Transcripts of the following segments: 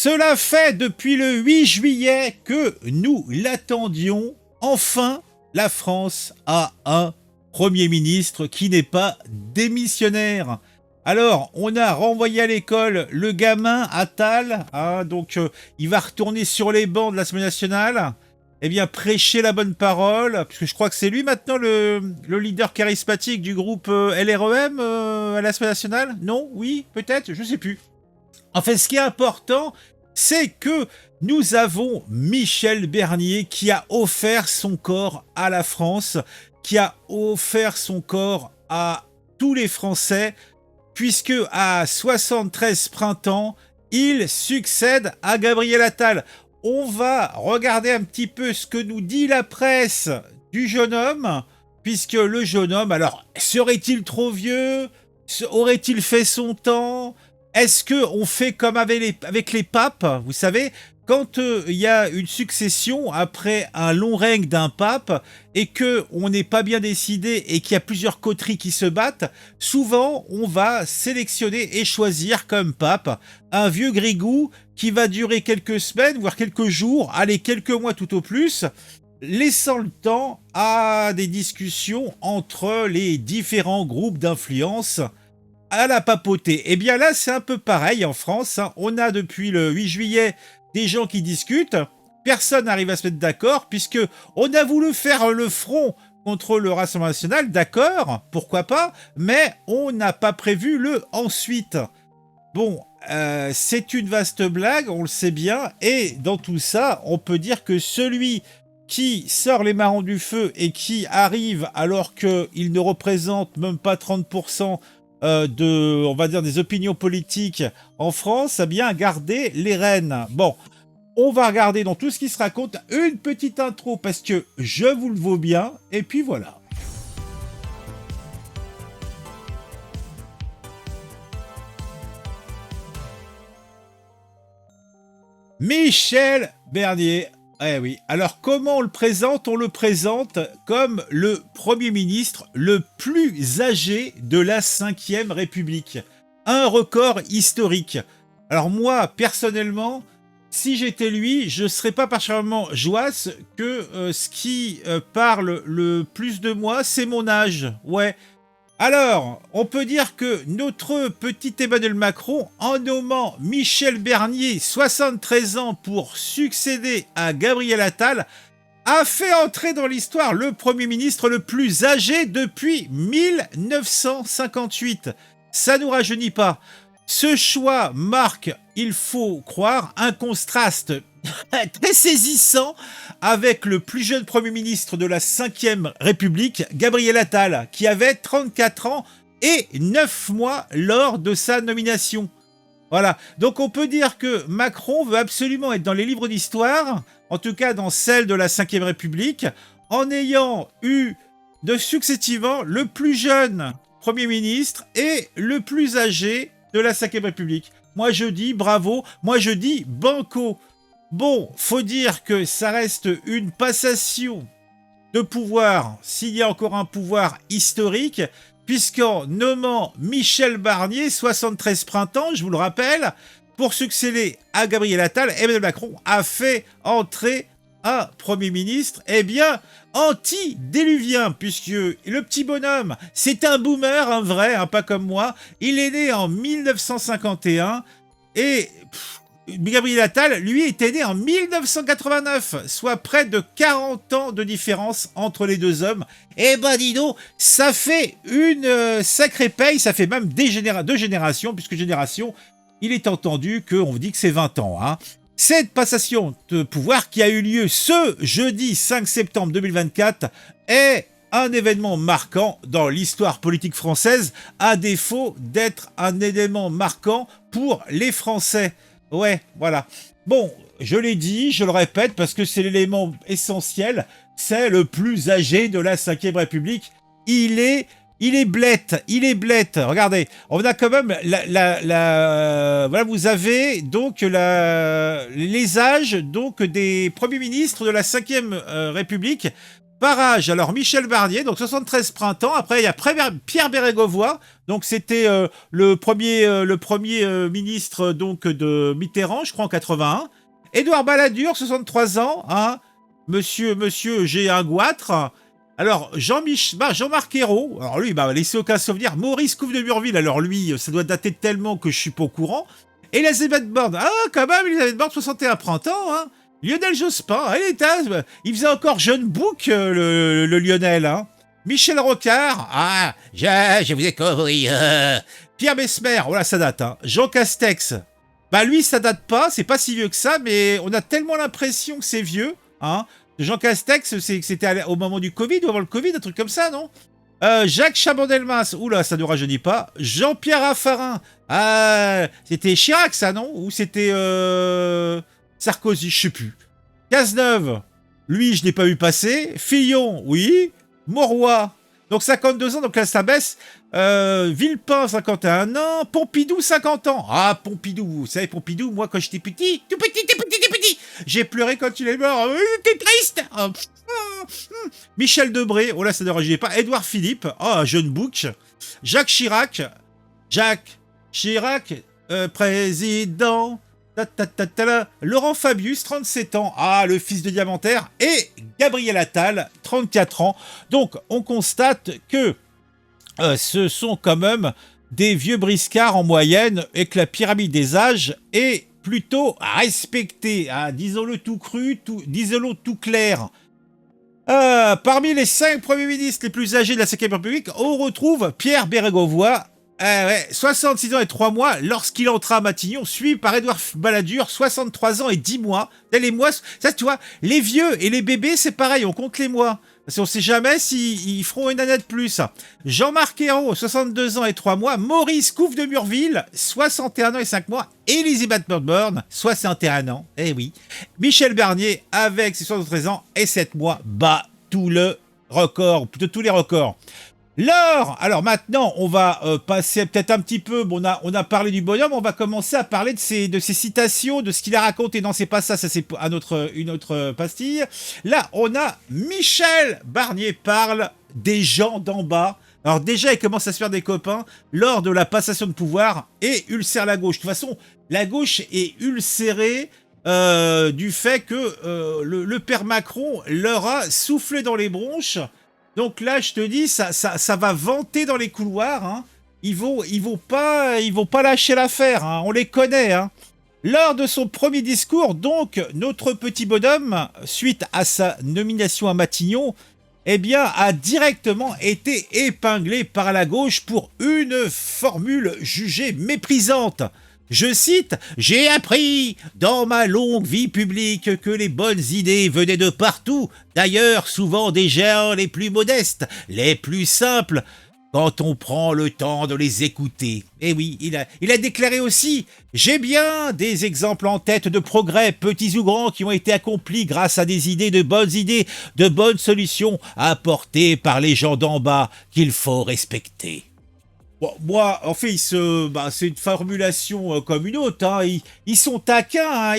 Cela fait depuis le 8 juillet que nous l'attendions. Enfin, la France a un Premier ministre qui n'est pas démissionnaire. Alors, on a renvoyé à l'école le gamin Attal, hein, donc il va retourner sur les bancs de l'Assemblée nationale, eh bien prêcher la bonne parole, puisque je crois que c'est lui maintenant le leader charismatique du groupe LREM à l'Assemblée nationale. Non? Oui? Peut-être? Je sais plus. En fait, ce qui est important, c'est que nous avons Michel Barnier qui a offert son corps à la France, qui a offert son corps à tous les Français, puisque à 73 printemps, il succède à Gabriel Attal. On va regarder un petit peu ce que nous dit la presse du jeune homme, puisque le jeune homme, alors, serait-il trop vieux? Aurait-il fait son temps? Est-ce qu'on fait comme avec les papes? Vous savez, quand il y a une succession après un long règne d'un pape et qu'on n'est pas bien décidé et qu'il y a plusieurs coteries qui se battent, souvent on va sélectionner et choisir comme pape un vieux grigou qui va durer quelques semaines, voire quelques jours, allez, quelques mois tout au plus, laissant le temps à des discussions entre les différents groupes d'influence à la papauté. Et bien là, c'est un peu pareil en France, hein. On a depuis le 8 juillet des gens qui discutent. Personne n'arrive à se mettre d'accord, puisque on a voulu faire le front contre le Rassemblement national, d'accord, pourquoi pas, mais on n'a pas prévu le ensuite. Bon, c'est une vaste blague, on le sait bien, et dans tout ça, on peut dire que celui qui sort les marrons du feu et qui arrive alors qu'il ne représente même pas 30% on va dire, des opinions politiques en France, a bien gardé les rênes. Bon, on va regarder dans tout ce qui se raconte une petite intro parce que je vous le vaux bien, et puis voilà. Michel Barnier. Eh oui. Alors, comment on le présente? On le présente comme le Premier ministre le plus âgé de la Ve République. Un record historique. Alors moi, personnellement, si j'étais lui, je ne serais pas particulièrement joasse que ce qui parle le plus de moi, c'est mon âge. Ouais. Alors, on peut dire que notre petit Emmanuel Macron, en nommant Michel Barnier, 73 ans, pour succéder à Gabriel Attal, a fait entrer dans l'histoire le Premier ministre le plus âgé depuis 1958. Ça nous rajeunit pas. Ce choix marque, il faut croire, un contraste très saisissant avec le plus jeune Premier ministre de la Ve République, Gabriel Attal, qui avait 34 ans et 9 mois lors de sa nomination. Voilà, donc on peut dire que Macron veut absolument être dans les livres d'histoire, en tout cas dans celle de la Ve République, en ayant eu de successivement le plus jeune Premier ministre et le plus âgé de la Ve République. Moi je dis bravo, moi je dis banco. Bon, faut dire que ça reste une passation de pouvoir, s'il y a encore un pouvoir historique, puisqu'en nommant Michel Barnier, 73 printemps, je vous le rappelle, pour succéder à Gabriel Attal, Emmanuel Macron a fait entrer un Premier ministre, eh bien, anti-déluvien, puisque le petit bonhomme, c'est un boomer, un vrai, pas comme moi. Il est né en 1951 et Gabriel Attal, lui, était né en 1989, soit près de 40 ans de différence entre les deux hommes. Eh ben dis donc, ça fait une sacrée paye, ça fait même deux générations, puisque génération, il est entendu qu'on vous dit que c'est 20 ans. Hein. Cette passation de pouvoir qui a eu lieu ce jeudi 5 septembre 2024 est un événement marquant dans l'histoire politique française, à défaut d'être un événement marquant pour les Français. Ouais, voilà. Bon, je l'ai dit, je le répète, parce que c'est l'élément essentiel, c'est le plus âgé de la Ve République. Il est blette, regardez, on a quand même voilà, vous avez donc les âges donc des premiers ministres de la Ve République Par âge, alors Michel Barnier, donc 73 printemps. Après, il y a Pierre Bérégovoy, donc c'était le premier ministre donc de Mitterrand, je crois en 81. Édouard Balladur, 63 ans, hein, monsieur j'ai un goitre. Alors, Jean-Marc Ayrault, alors lui, laissez aucun souvenir. Maurice Couve de Murville, alors lui, ça doit dater tellement que je suis pas au courant. Elisabeth Borne, ah, quand même, Elisabeth Borne, 61 printemps, hein. Lionel Jospin, il faisait encore jeune bouc, le Lionel, hein. Michel Rocard, ah, je vous ai compris. Pierre Messmer, voilà, ça date, hein. Jean Castex, lui, ça date pas, c'est pas si vieux que ça, mais on a tellement l'impression que c'est vieux, hein. Jean Castex, c'était au moment du Covid, ou avant le Covid, un truc comme ça, non? Jacques Chaban-Delmas, oula, ça ne rajeunit pas. Jean-Pierre Raffarin, c'était Chirac, ça, non? Ou c'était Sarkozy, je sais plus. Cazeneuve, lui, je n'ai pas vu passer. Fillon, oui. Mauroy, donc 52 ans, donc là, ça baisse. Villepin, 51 ans. Pompidou, 50 ans. Ah, Pompidou, vous savez, Pompidou, moi, quand j'étais petit, tout petit, j'ai pleuré quand il est mort. T'es triste. Michel Debré, oh là, ça ne rajeunit pas. Édouard Philippe, un jeune bouc. Jacques Chirac, président. Laurent Fabius, 37 ans, le fils de Diamantaire, et Gabriel Attal, 34 ans. Donc, on constate que ce sont quand même des vieux briscards en moyenne, et que la pyramide des âges est plutôt respectée. Disons-le tout cru, disons-le tout clair. Parmi les 5 premiers ministres les plus âgés de la 5e République, on retrouve Pierre Bérégovoy, 66 ans et 3 mois lorsqu'il entra à Matignon, suivi par Édouard Balladur, 63 ans et 10 mois. Les mois, ça tu vois, les vieux et les bébés c'est pareil, on compte les mois. Parce qu'on sait jamais s'ils feront une année de plus. Jean-Marc Ayrault, 62 ans et 3 mois. Maurice Couve de Murville, 61 ans et 5 mois. Elisabeth Borne, 61 ans. Eh oui. Michel Barnier, avec ses 73 ans et 7 mois, bat tout le record, plutôt tous les records. Alors maintenant, on va passer peut-être un petit peu, on a parlé du bonhomme, on va commencer à parler de ses citations, de ce qu'il a raconté. Non, c'est pas ça, c'est une autre pastille. Là, on a Michel Barnier parle des gens d'en bas. Alors déjà, il commence à se faire des copains lors de la passation de pouvoir et ulcère la gauche. De toute façon, la gauche est ulcérée du fait que le père Macron leur a soufflé dans les bronches. Donc là, je te dis, ça va vanter dans les couloirs. Hein. Ils vont pas lâcher l'affaire. Hein. On les connaît. Hein. Lors de son premier discours, donc, notre petit bonhomme, suite à sa nomination à Matignon, a directement été épinglé par la gauche pour une formule jugée méprisante. Je cite, « J'ai appris dans ma longue vie publique que les bonnes idées venaient de partout, d'ailleurs souvent des gens les plus modestes, les plus simples, quand on prend le temps de les écouter. » Et oui, il a déclaré aussi, « J'ai bien des exemples en tête de progrès, petits ou grands, qui ont été accomplis grâce à des idées, de bonnes solutions apportées par les gens d'en bas qu'il faut respecter. » Bon, moi, en fait, c'est une formulation comme une autre. Hein. Ils sont taquins,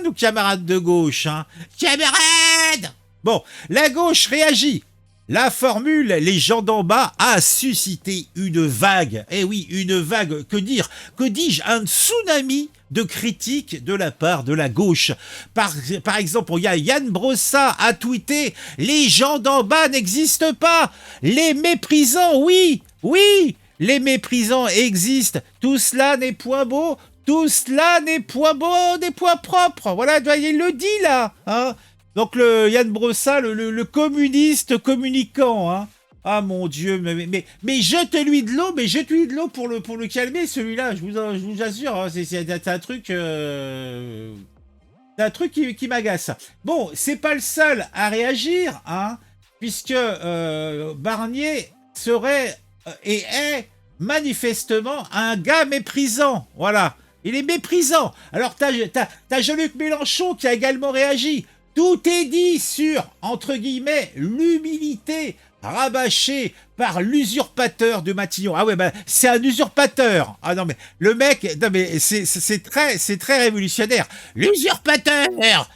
nos camarades de gauche. Hein. Camarades! Bon, la gauche réagit. La formule « les gens d'en bas » a suscité une vague. Eh oui, une vague, que dis-je, un tsunami de critiques de la part de la gauche. Par exemple, il y a Yann Brossat a tweeté « Les gens d'en bas n'existent pas. Les méprisants, oui, les méprisants existent. Tout cela n'est point beau. Tout cela n'est point beau, des points propres. » Voilà, il le dit là. Hein. Donc Yann Brossat, le communiste communicant. Hein. Ah mon Dieu, mais jetez-lui de l'eau, pour le calmer, celui-là. Je vous assure, hein, c'est un truc... c'est un truc qui m'agace. Bon, c'est pas le seul à réagir, hein, puisque Barnier serait... et est manifestement un gars méprisant. Voilà. Il est méprisant. Alors, t'as Jean-Luc Mélenchon qui a également réagi. Tout est dit sur, entre guillemets, l'humilité rabâchée par l'usurpateur de Matignon. Ah ouais, c'est un usurpateur. Ah non, mais le mec, non, mais c'est très révolutionnaire. L'usurpateur!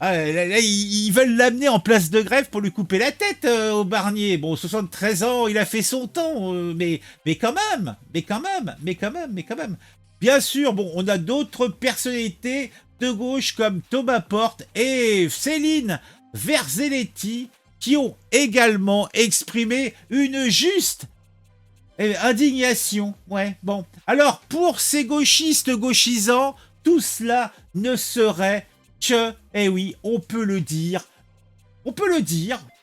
Ah, là, ils veulent l'amener en place de grève pour lui couper la tête au Barnier. Bon, 73 ans, il a fait son temps, mais quand même, mais quand même, mais quand même, mais quand même. Bien sûr, bon, on a d'autres personnalités de gauche comme Thomas Porte et Céline Verzelletti qui ont également exprimé une juste indignation. Ouais, bon. Alors, pour ces gauchistes gauchisants, tout cela ne serait que, eh oui, on peut le dire,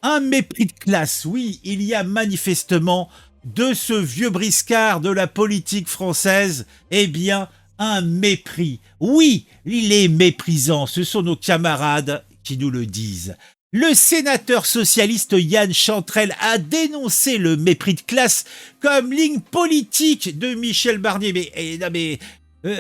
un mépris de classe. Oui, il y a manifestement de ce vieux briscard de la politique française, eh bien, un mépris. Oui, il est méprisant, ce sont nos camarades qui nous le disent. Le sénateur socialiste Yann Chantrel a dénoncé le mépris de classe comme ligne politique de Michel Barnier.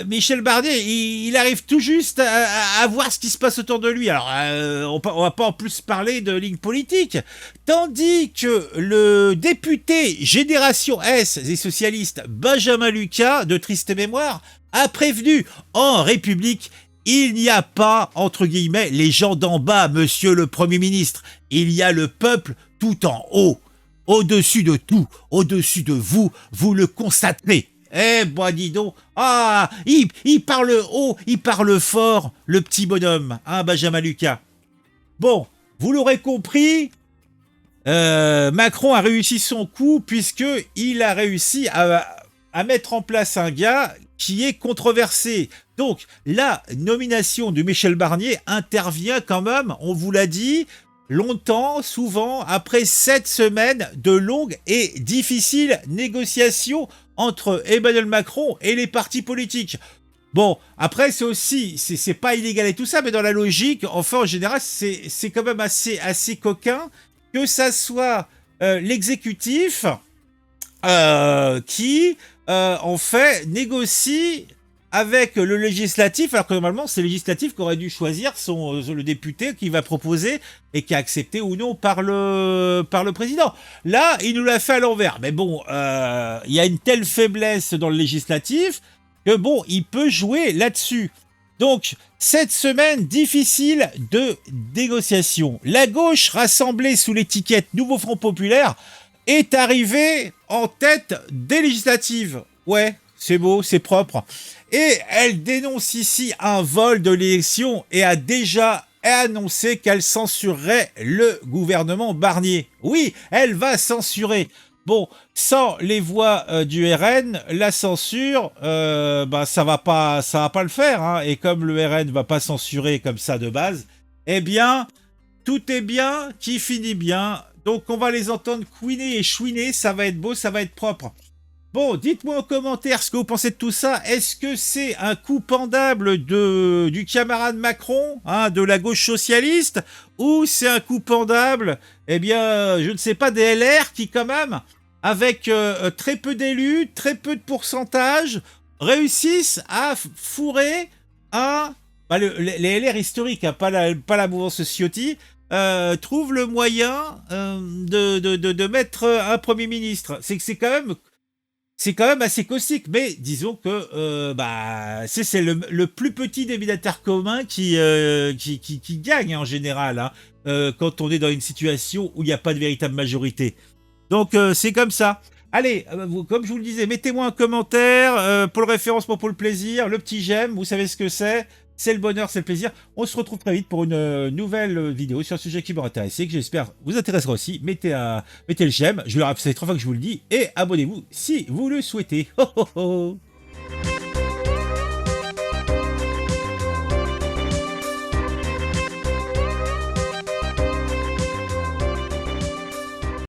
Michel Barnier, il arrive tout juste à voir ce qui se passe autour de lui. Alors, on va pas en plus parler de ligne politique. Tandis que le député Génération S des socialistes Benjamin Lucas, de triste mémoire, a prévenu en République: il n'y a pas, entre guillemets, les gens d'en bas, monsieur le Premier ministre. Il y a le peuple tout en haut. Au-dessus de tout, au-dessus de vous, vous le constaterez. Eh, bah dis donc, ah, il parle haut, il parle fort, le petit bonhomme, hein, Benjamin Lucas. Bon, vous l'aurez compris, Macron a réussi son coup puisqu'il a réussi à mettre en place un gars qui est controversé. Donc, la nomination de Michel Barnier intervient quand même, on vous l'a dit, longtemps, souvent, après 7 semaines de longues et difficiles négociations entre Emmanuel Macron et les partis politiques. Bon, après, c'est pas illégal et tout ça, mais dans la logique, enfin, en général, c'est quand même assez coquin que ça soit l'exécutif qui, en fait, négocie avec le législatif, alors que normalement, c'est le législatif qui aurait dû choisir le député qui va proposer et qui est accepté ou non par le président. Là, il nous l'a fait à l'envers. Mais bon, il y a une telle faiblesse dans le législatif que bon, il peut jouer là-dessus. Donc, cette semaine difficile de négociation. La gauche, rassemblée sous l'étiquette Nouveau Front Populaire, est arrivée en tête des législatives. Ouais, c'est beau, c'est propre. Et elle dénonce ici un vol de l'élection et a déjà annoncé qu'elle censurerait le gouvernement Barnier. Oui, elle va censurer. Bon, sans les voix du RN, la censure, ça va pas le faire. Hein. Et comme le RN va pas censurer comme ça de base, eh bien, tout est bien qui finit bien. Donc on va les entendre couiner et chouiner, ça va être beau, ça va être propre. Bon, dites-moi en commentaire ce que vous pensez de tout ça. Est-ce que c'est un coup pendable du camarade Macron, hein, de la gauche socialiste, ou c'est un coup pendable, eh bien, je ne sais pas, des LR qui quand même, avec très peu d'élus, très peu de pourcentage, réussissent à fourrer les LR historiques, hein, pas la mouvance Ciotti, trouvent le moyen de mettre un Premier ministre. C'est quand même assez caustique, mais disons que c'est le plus petit dénominateur commun qui gagne en général, hein, quand on est dans une situation où il n'y a pas de véritable majorité. Donc c'est comme ça. Allez, comme je vous le disais, mettez-moi un commentaire pour le référencement, pour le plaisir, le petit j'aime, vous savez ce que c'est. C'est le bonheur, c'est le plaisir. On se retrouve très vite pour une nouvelle vidéo sur un sujet qui m'aura intéressé, que j'espère vous intéressera aussi. Mettez le j'aime, je le rappelle 3 fois que je vous le dis, et abonnez-vous si vous le souhaitez. Ho ho ho.